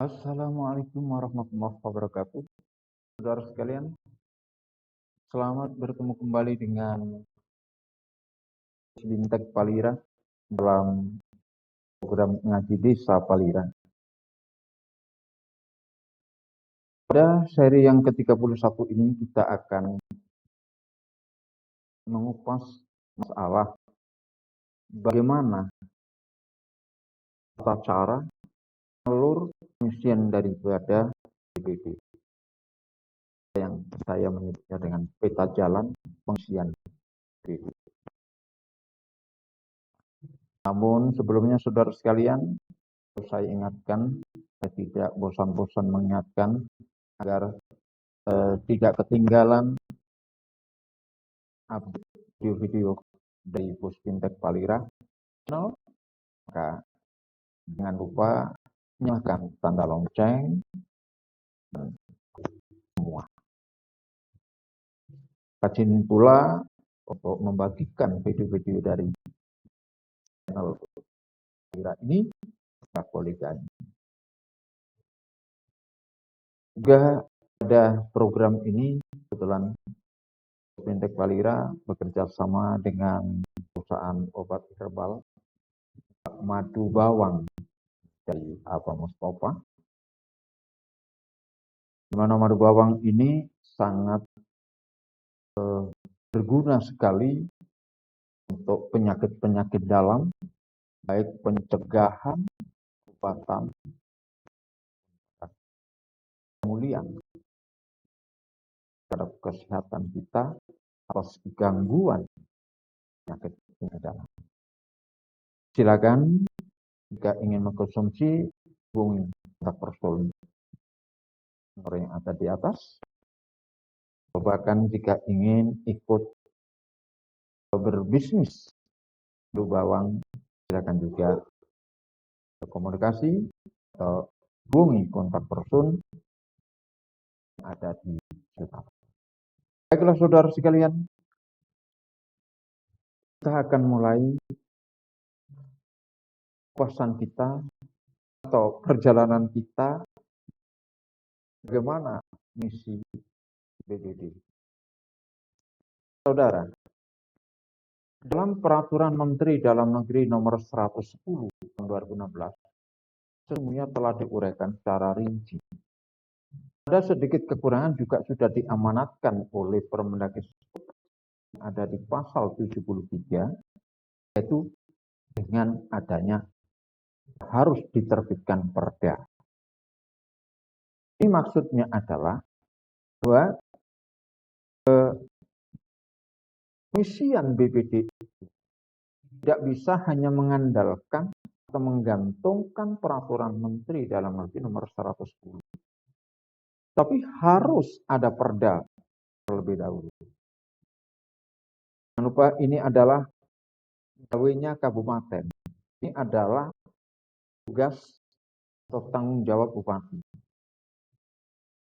Assalamualaikum warahmatullahi wabarakatuh. Saudara sekalian, selamat bertemu kembali dengan Bintek Palira dalam program Ngaji Desa Palira. Pada seri yang ke-31 ini kita akan mengupas masalah bagaimana tata cara alur pengisian daripada PBD yang saya menyebutnya dengan peta jalan pengisian PBD. Namun sebelumnya saudara sekalian, saya ingatkan, saya tidak bosan-bosan mengingatkan agar tidak ketinggalan update video-video dari Bintek Palira channel, maka jangan lupa nyalakan tanda lonceng dan semua. Rajin pula untuk membagikan video-video dari channel Palira ini ke koleganya. Juga pada program ini kebetulan Bintek Palira bekerja sama dengan perusahaan obat herbal madu bawang dari Aba Mustafa. Di mana madu bawang ini sangat berguna sekali untuk penyakit-penyakit dalam, baik pencegahan, obatan, pemulihan terhadap kesehatan kita atas gangguan penyakit dalam. Silakan jika ingin mengkonsumsi, hubungi kontak person nomor yang ada di atas. Bahkan jika ingin ikut berbisnis madu bawang, silakan juga berkomunikasi atau hubungi kontak person yang ada di sekitar. Baiklah saudara sekalian, kita akan mulai kuasan kita atau perjalanan kita bagaimana misi BDD. Saudara, dalam Peraturan Menteri Dalam Negeri Nomor 110 tahun 2016, sesungguhnya telah diuraikan secara rinci. Ada sedikit kekurangan juga sudah diamanatkan oleh Permendagri yang ada di pasal 73, yaitu dengan adanya harus diterbitkan perda. Ini maksudnya adalah bahwa misian BPD tidak bisa hanya mengandalkan atau menggantungkan Peraturan Menteri Dalam Negeri Nomor 110. Tapi harus ada perda terlebih dahulu. Jangan lupa ini adalah pegawainya kabupaten. Ini adalah tugas atau tanggung jawab bupati.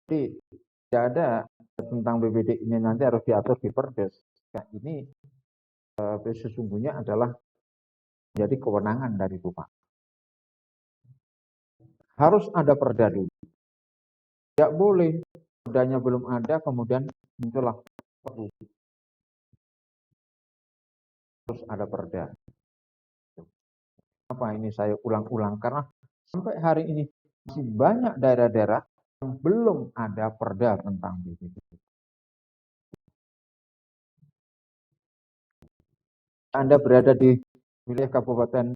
Jadi tidak ada tentang BPD ini nanti harus diatur di Perdes. Nah, ini sesungguhnya adalah menjadi kewenangan dari bupati. Harus ada perda dulu. Tidak boleh perdanya belum ada kemudian muncullah perlu. Harus ada perda. Apa ini saya ulang-ulang karena sampai hari ini masih banyak daerah-daerah yang belum ada perda tentang BPD. Anda berada di wilayah kabupaten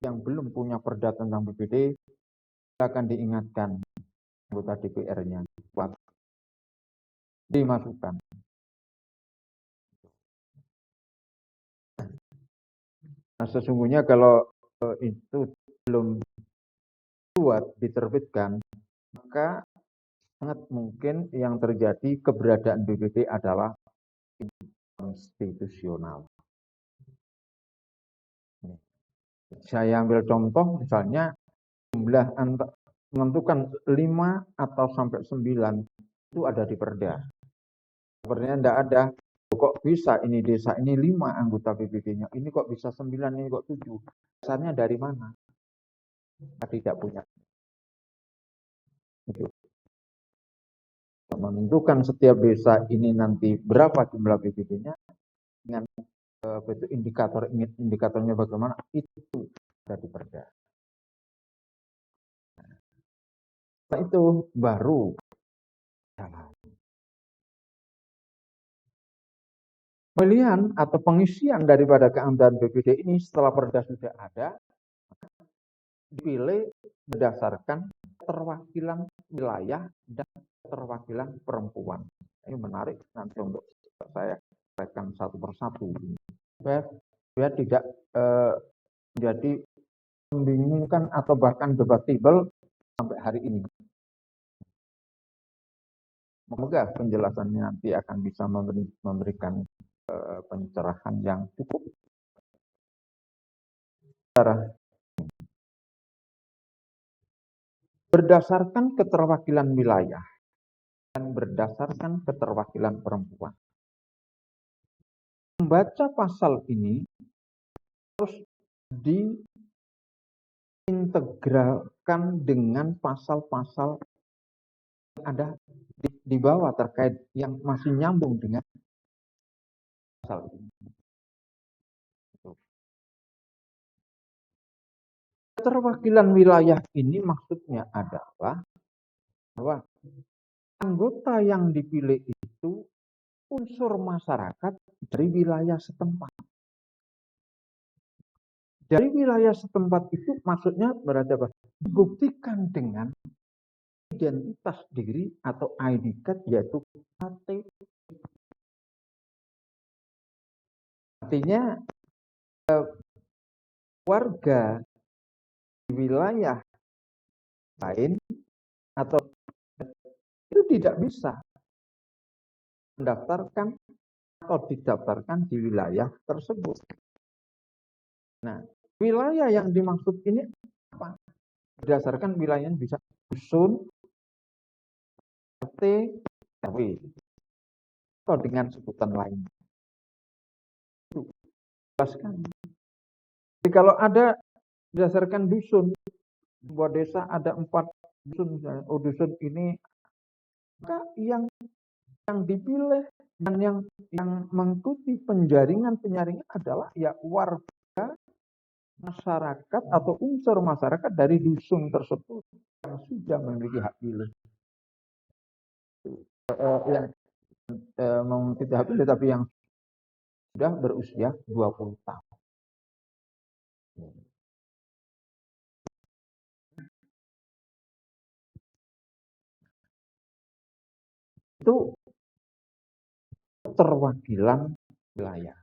yang belum punya perda tentang BPD, akan diingatkan anggota DPR-nya buat dimasukkan. Nah, sesungguhnya kalau itu belum buat diterbitkan, maka sangat mungkin yang terjadi keberadaan BPD adalah konstitusional. Saya ambil contoh misalnya jumlah menentukan 5 atau sampai 9 itu ada di perda. Sebenarnya tidak ada. Kok bisa ini desa ini 5 anggota BPD-nya, ini kok bisa 9, ini kok 7. Dasarnya dari mana? Kita tidak punya. Menentukan setiap desa ini nanti berapa jumlah PBB-nya dengan itu indikatornya bagaimana itu ada di Perda. Nah, itu baru jalan. Pemilihan atau pengisian daripada keanggotaan BPD ini setelah Perda sudah ada, dipilih berdasarkan keterwakilan wilayah dan keterwakilan perempuan. Ini menarik nanti untuk saya sampaikan satu persatu. Biar tidak menjadi membingungkan atau bahkan debatable sampai hari ini. Semoga penjelasannya nanti akan bisa memberikan pencerahan yang cukup. Berdasarkan keterwakilan wilayah dan berdasarkan keterwakilan perempuan. Membaca pasal ini harus diintegralkan dengan pasal-pasal yang ada di bawah terkait yang masih nyambung dengan pasal ini. Keterwakilan wilayah ini maksudnya adalah bahwa anggota yang dipilih itu unsur masyarakat dari wilayah setempat. Dari wilayah setempat itu maksudnya berarti apa? Dibuktikan dengan identitas diri atau ID card yaitu KTP. Artinya warga di wilayah lain atau itu tidak bisa mendaftarkan atau didaftarkan di wilayah tersebut. Nah, wilayah yang dimaksud ini apa? Berdasarkan wilayahnya bisa dusun, RT, RW, atau dengan sebutan lain. Itu jelaskan. Jadi kalau ada berdasarkan dusun, sebuah desa ada 4 dusun, oh dusun ini, maka yang dipilih dan yang mengikuti penyaringan adalah ya warga masyarakat atau unsur masyarakat dari dusun tersebut yang sudah memiliki hak pilih. Yang memiliki hak pilih tapi yang sudah berusia 20 tahun. Itu keterwakilan wilayah.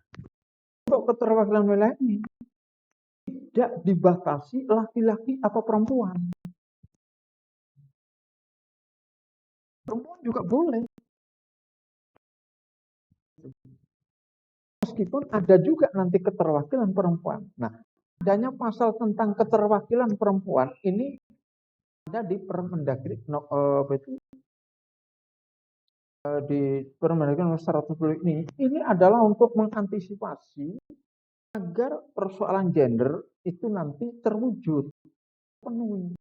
Untuk keterwakilan wilayah ini tidak dibatasi laki-laki atau perempuan. Perempuan juga boleh. Meskipun ada juga nanti keterwakilan perempuan. Nah, adanya pasal tentang keterwakilan perempuan ini ada di Permendagri di Permendagri nomor 110 ini adalah untuk mengantisipasi agar persoalan gender itu nanti terwujud penuh.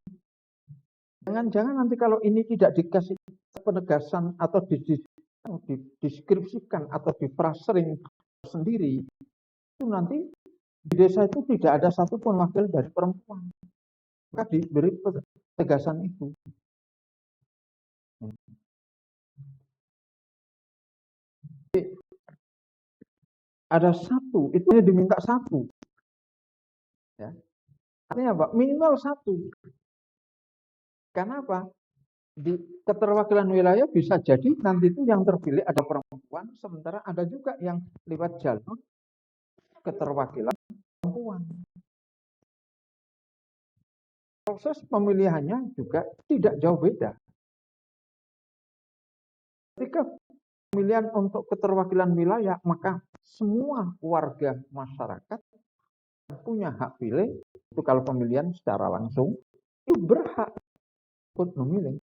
Jangan-jangan nanti kalau ini tidak dikasih penegasan atau dideskripsikan atau difrasering sendiri, itu nanti di desa itu tidak ada satupun wakil dari perempuan. Maka diberi penegasan itu. Ada satu, itu hanya diminta satu. Ya. Artinya apa? Minimal satu. Karena apa? Di keterwakilan wilayah bisa jadi nanti itu yang terpilih ada perempuan, sementara ada juga yang lewat jalur keterwakilan perempuan. Proses pemilihannya juga tidak jauh beda. Ketika pemilihan untuk keterwakilan wilayah, maka semua warga masyarakat punya hak pilih, itu kalau pemilihan secara langsung, itu berhak untuk memilih.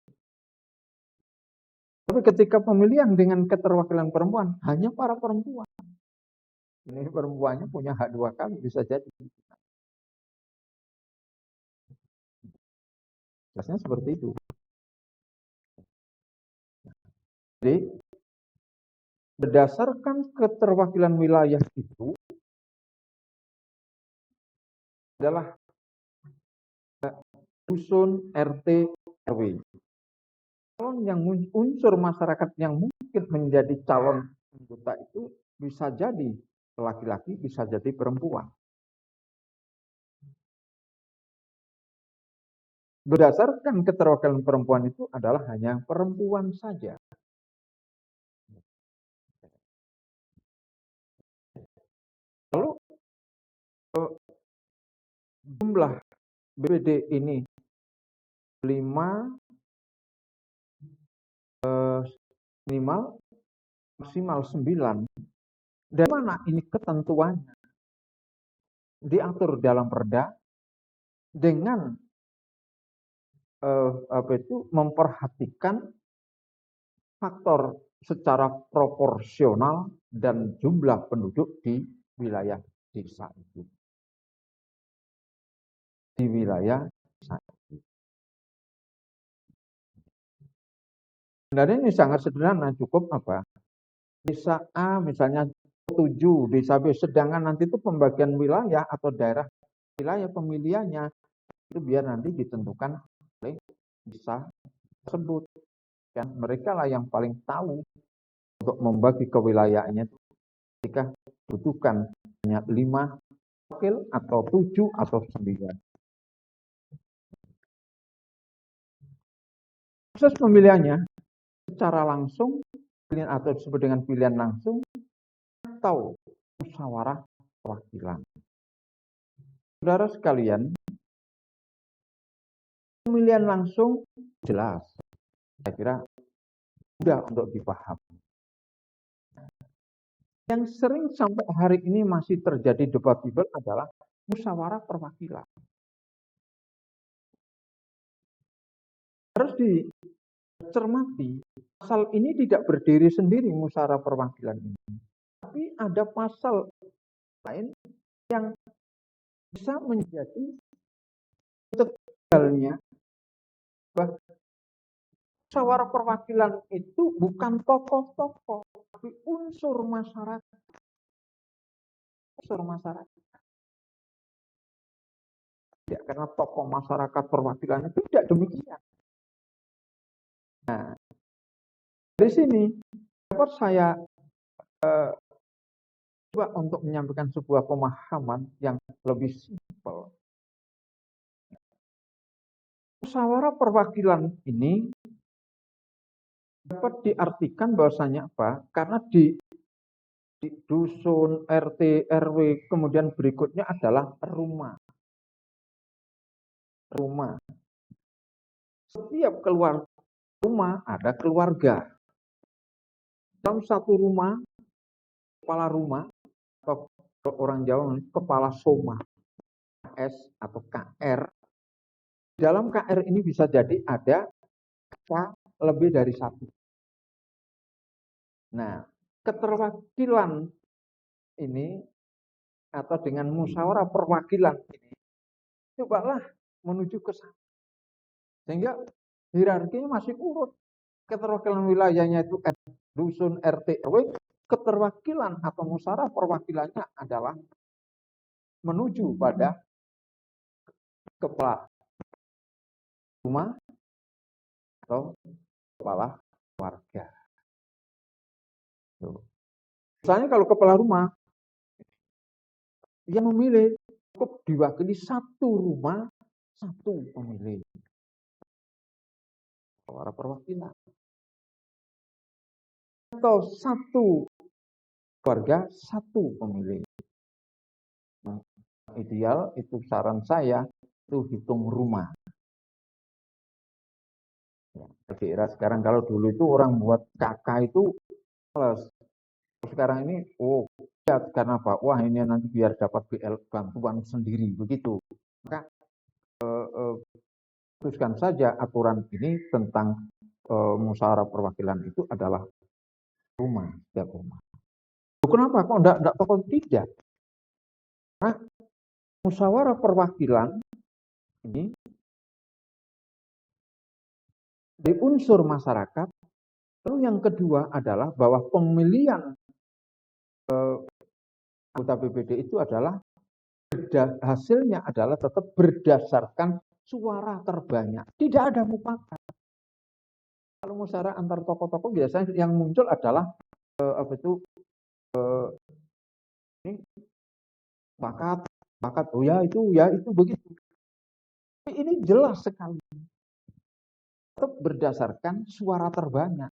Tapi ketika pemilihan dengan keterwakilan perempuan, hanya para perempuan. Ini perempuannya punya hak 2 kali, bisa jadi. Jelasnya seperti itu. Jadi berdasarkan keterwakilan wilayah itu adalah dusun, RT, RW. Calon yang unsur masyarakat yang mungkin menjadi calon anggota itu bisa jadi laki-laki, bisa jadi perempuan. Berdasarkan keterwakilan perempuan itu adalah hanya perempuan saja. Lalu jumlah BPD ini 5 minimal maksimal 9. Dari mana ini ketentuannya? Diatur dalam perda dengan memperhatikan faktor secara proporsional dan jumlah penduduk di wilayah desa itu. Di wilayah desa itu. Sebenarnya ini sangat sederhana, cukup apa? Desa A misalnya 7, desa B, sedangkan nanti itu pembagian wilayah atau daerah wilayah pemilihannya itu biar nanti ditentukan oleh desa tersebut. Dan mereka lah yang paling tahu untuk membagi kewilayahannya ketika dibutuhkan hanya 5 wakil atau 7 atau 9. Proses pemilihannya secara langsung atau disebut dengan pilihan langsung atau musyawarah perwakilan. Saudara sekalian, pemilihan langsung jelas, saya kira mudah untuk dipahami. Yang sering sampai hari ini masih terjadi debatable adalah musyawarah perwakilan. Harus dicermati, pasal ini tidak berdiri sendiri musyawarah perwakilan ini. Tapi ada pasal lain yang bisa menjadi tegalnya bahwa musyawarah perwakilan itu bukan tokoh-tokoh, tapi unsur masyarakat. Unsur masyarakat. Tidak karena tokoh masyarakat perwakilan itu tidak demikian. Nah, dari sini dapat saya coba untuk menyampaikan sebuah pemahaman yang lebih simpel. Musyawarah perwakilan ini dapat diartikan bahwasanya apa? Karena di dusun, RT, RW, kemudian berikutnya adalah rumah. Rumah. Setiap keluar rumah ada keluarga. Dalam satu rumah, kepala rumah atau orang Jawa kepala soma, KS atau KR. Dalam KR ini bisa jadi ada lebih dari satu. Nah, keterwakilan ini atau dengan musyawarah perwakilan ini cobalah menuju ke sana. Sehingga hierarkinya masih urut. Keterwakilan wilayahnya itu dusun, RT, RW, keterwakilan atau musyawarah perwakilannya adalah menuju pada kepala rumah atau kepala warga. Misalnya kalau kepala rumah yang memilih cukup diwakili satu rumah, satu pemilih. Suara perwakilan. Atau satu keluarga, satu pemilih. Nah, ideal itu saran saya itu hitung rumah. Ya, kira sekarang kalau dulu itu orang buat KK itu plus. Sekarang ini lihat karena apa? Wah ini nanti biar dapat BL bantuan sendiri begitu. Maka putuskan saja aturan ini tentang musyawarah perwakilan itu adalah rumah, setiap rumah. Kenapa kok enggak tokoh? Tidak? Nah, musyawarah perwakilan ini di unsur masyarakat Lalu yang kedua adalah bahwa pemilihan anggota BPD itu adalah hasilnya adalah tetap berdasarkan suara terbanyak. Tidak ada mufakat. Kalau musyawarah antar tokoh-tokoh biasanya yang muncul adalah ini bakat, oh ya itu begitu. Tapi ini jelas sekali. Tetap berdasarkan suara terbanyak.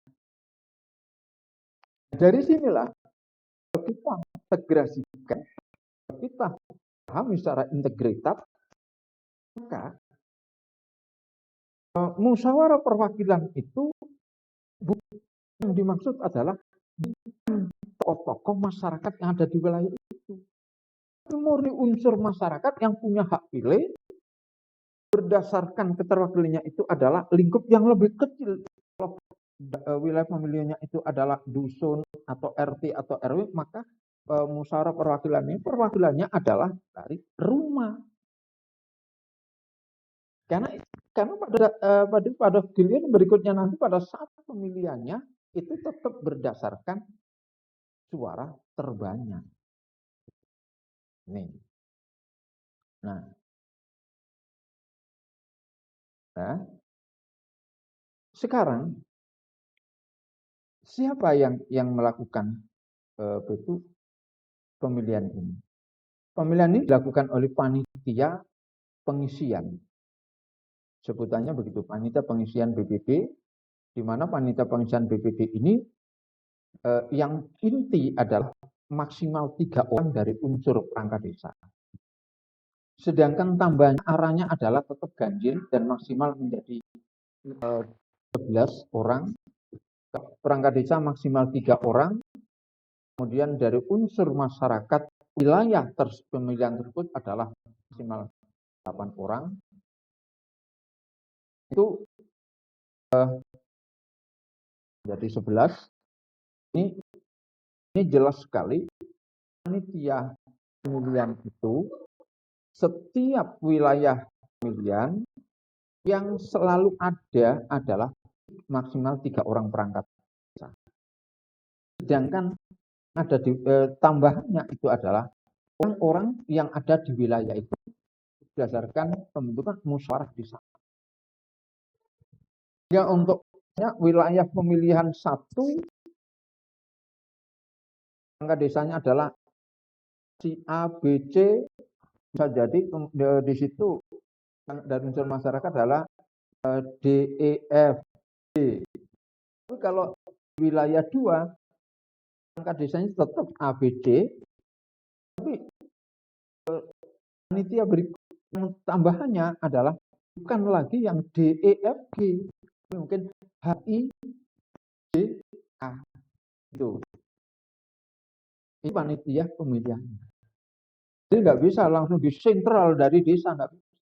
Dari sinilah kita integrasikan, kita pahami secara integritas, maka musyawarah perwakilan itu yang dimaksud adalah tokoh-tokoh masyarakat yang ada di wilayah itu. Murni unsur masyarakat yang punya hak pilih, berdasarkan keterwakilannya itu adalah lingkup yang lebih kecil. Kalau wilayah pemilihannya itu adalah dusun atau RT atau RW, maka musyawarah perwakilannya adalah dari rumah. Karena pada giliran berikutnya nanti pada saat pemilihannya itu tetap berdasarkan suara terbanyak. Nih. Nah, sekarang siapa yang melakukan itu pemilihan ini? Pemilihan ini dilakukan oleh panitia pengisian. Sebutannya begitu, panitia pengisian BPD, di mana panitia pengisian BPD ini yang inti adalah maksimal 3 orang dari unsur perangkat desa. Sedangkan tambahan arahnya adalah tetap ganjil dan maksimal menjadi 11 orang. Perangkat desa maksimal 3 orang. Kemudian dari unsur masyarakat wilayah pemilihan tersebut adalah maksimal 8 orang. Itu jadi 11. Ini jelas sekali panitia pemilihan itu setiap wilayah pemilihan yang selalu ada adalah maksimal 3 orang perangkat desa. Sedangkan ada di tambahannya itu adalah orang-orang yang ada di wilayah itu berdasarkan pembentukan musyawarah desa. Ya, untuk wilayah pemilihan 1 perangkat desanya adalah si A, B, C, bisa jadi di situ dari unsur masyarakat adalah D, E, F, G. Tapi kalau wilayah 2 perangkat desanya tetap A, B, D, tapi panitia yang tambahannya adalah bukan lagi yang D, E, F, G, mungkin H, I, J, K. Itu. Ini panitia pemilihan. Jadi nggak bisa langsung disentral dari desa, nggak bisa.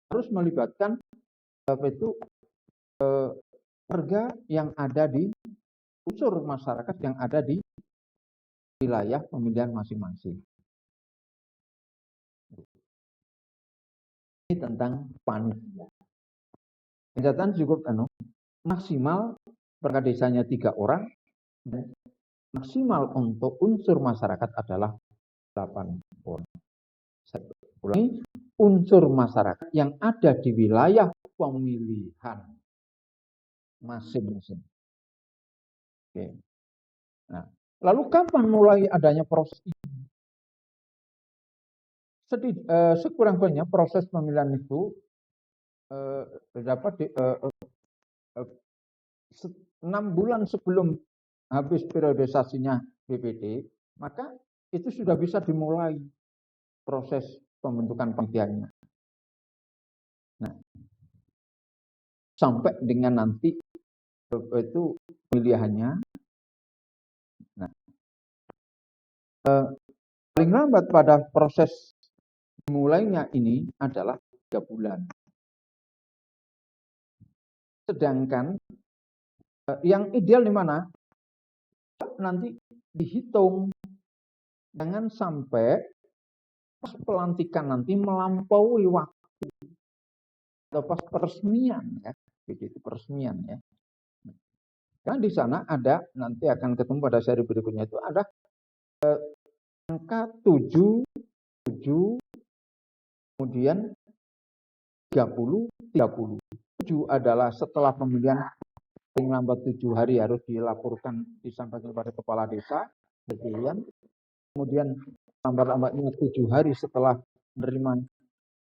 Harus melibatkan warga yang ada di unsur masyarakat yang ada di wilayah pemilihan masing-masing. Ini tentang panitia. Catatan cukup maksimal perangkat desanya 3 orang dan maksimal untuk unsur masyarakat adalah 8 orang. Saya ulangi, unsur masyarakat yang ada di wilayah pemilihan masing-masing. Oke. Nah, lalu kapan mulai adanya proses ini? Sekurang-kurangnya proses pemilihan itu dapat 6 bulan sebelum habis periodisasinya BPD, maka itu sudah bisa dimulai proses pembentukan panitianya. Nah, sampai dengan nanti itu pemilihannya. Nah, paling lambat pada proses mulainya ini adalah 3 bulan. Sedangkan yang ideal di mana? Nanti dihitung. Jangan sampai pas pelantikan nanti melampaui waktu atau pas peresmian ya, begitu peresmian ya. Kan di sana ada, nanti akan ketemu pada seri berikutnya itu ada angka 7, 7, kemudian 30, 30. 7 adalah setelah pemilihan paling lambat 7 hari harus dilaporkan, disampaikan kepada kepala desa. Kemudian lambat-lambatnya 7 hari setelah menerima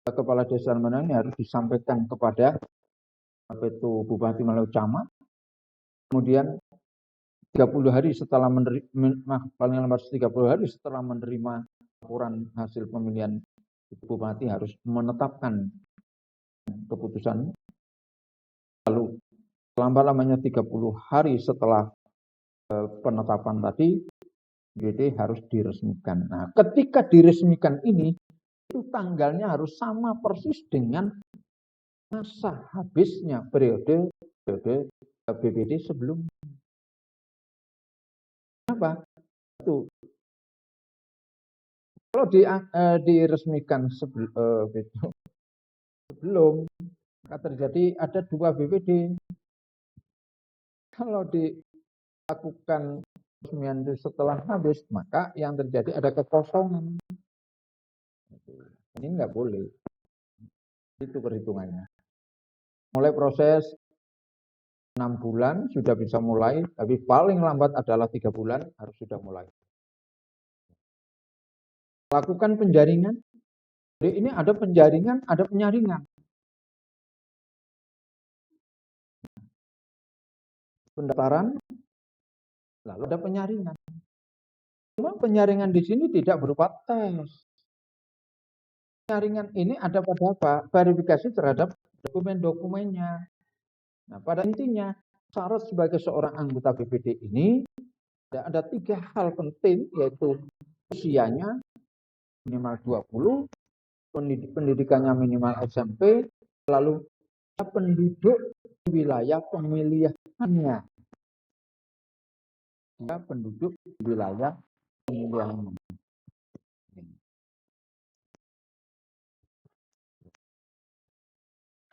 kepala desa ini harus disampaikan kepada bupati melalui camat. Kemudian 30 hari setelah menerima, paling lambat 30 hari setelah menerima laporan hasil pemilihan, bupati harus menetapkan keputusan. Lalu lambat-lambatnya 30 hari setelah penetapan tadi, BPD harus diresmikan. Nah, ketika diresmikan ini, itu tanggalnya harus sama persis dengan masa habisnya periode BPD sebelum. Kenapa? Itu kalau diresmikan sebelum, maka terjadi ada 2 BPD. Kalau dilakukan resmian itu setelah habis, maka yang terjadi ada kekosongan. Ini nggak boleh. Itu perhitungannya. Mulai proses 6 bulan sudah bisa mulai, tapi paling lambat adalah 3 bulan harus sudah mulai. Lakukan penjaringan. Jadi ini ada penjaringan, ada penyaringan. Pendaftaran, lalu ada penyaringan. Cuma penyaringan di sini tidak berupa tes. Penyaringan ini ada pada apa? Verifikasi terhadap dokumen-dokumennya. Nah, pada intinya, syarat sebagai seorang anggota BPD ini ada 3 hal penting, yaitu usianya minimal 20, pendidikannya minimal SMP, lalu penduduk wilayah pemilihannya. Dia penduduk wilayah pemilihan.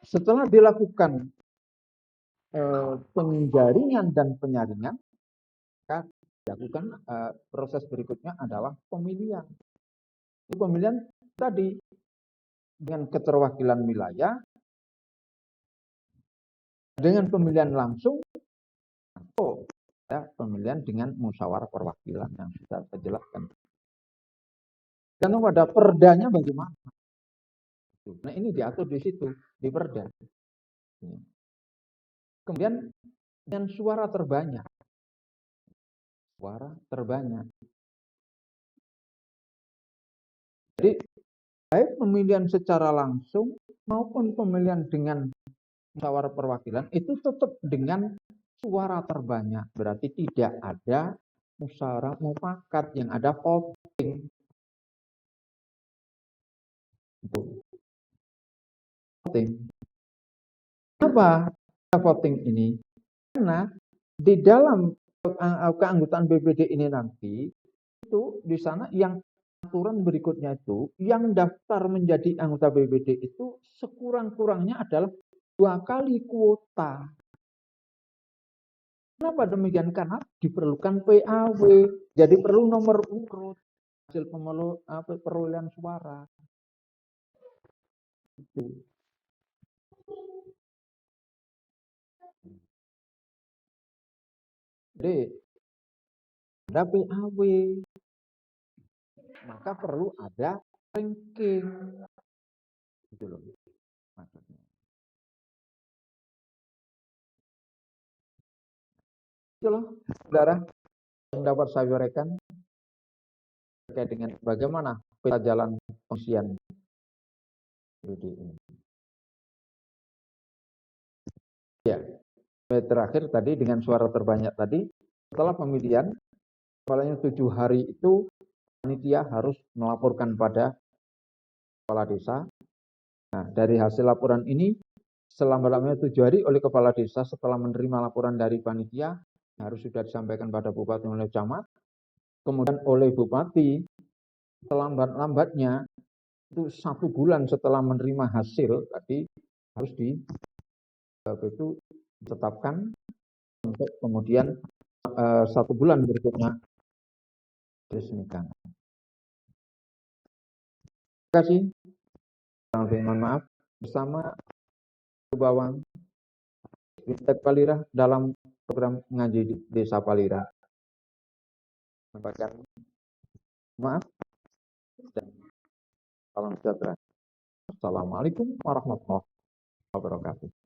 Setelah dilakukan penjaringan dan penyaringan, maka dilakukan proses berikutnya adalah pemilihan. Pemilihan tadi dengan keterwakilan wilayah, dengan pemilihan langsung, atau pemilihan dengan musyawarah perwakilan yang sudah saya jelaskan. Dan pada perdanya bagaimana? Nah, ini diatur di situ, di perda. Kemudian dengan suara terbanyak. Suara terbanyak. Jadi, baik pemilihan secara langsung maupun pemilihan dengan musyawarah perwakilan itu tetap dengan suara terbanyak. Berarti tidak ada musyawarah mufakat, yang ada voting. Voting. Kenapa voting ini? Karena di dalam keanggotaan BPD ini nanti itu di sana yang aturan berikutnya itu yang daftar menjadi anggota BPD itu sekurang-kurangnya adalah 2 kali kuota. Kenapa demikian? Karena diperlukan PAW, jadi perlu nomor urut hasil perolehan suara. Itu. Jadi ada PAW, maka perlu ada ranking. Gitu loh maksudnya. Itulah, saudara, yang dapat saya uraikan terkait dengan bagaimana peta jalan pengisian ini. Ya, terakhir tadi dengan suara terbanyak tadi, setelah pemilihan, kepalanya 7 hari itu panitia harus melaporkan pada kepala desa. Nah, dari hasil laporan ini, selambat-lambatnya 7 hari oleh kepala desa setelah menerima laporan dari panitia, harus sudah disampaikan pada bupati melalui camat. Kemudian oleh bupati, selambat-lambatnya itu 1 bulan setelah menerima hasil tadi harus ditetapkan untuk kemudian 1 bulan berikutnya diresmikan. Terima kasih. Mohon maaf bersama Bawang Bistek Palira dalam program ngaji di Desa Palira. Sampaikan maaf dan salam sejahtera. Assalamualaikum warahmatullahi wabarakatuh.